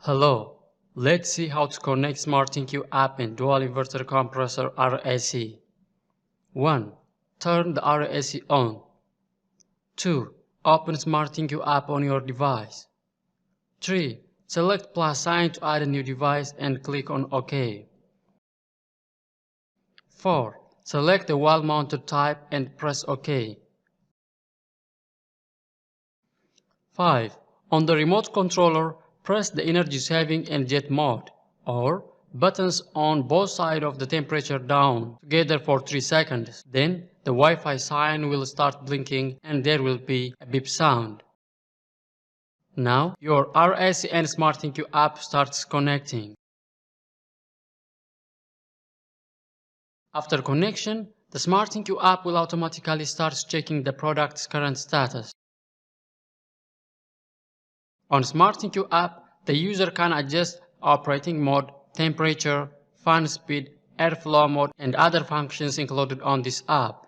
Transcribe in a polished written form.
Hello, let's see how to connect ThinQ app and dual inverter compressor RAC. 1. Turn the RAC on. 2. Open ThinQ app on your device. 3. Select plus sign to add a new device and click on OK. 4. Select the wall-mounted type and press OK. 5. On the remote controller, press the energy saving and jet mode, or buttons on both sides of the temperature down together for 3 seconds. Then the Wi-Fi sign will start blinking and there will be a beep sound. Now your RAC and ThinQ app starts connecting. After connection, the ThinQ app will automatically start checking the product's current status. On ThinQ app, the user can adjust operating mode, temperature, fan speed, airflow mode, and other functions included on this app.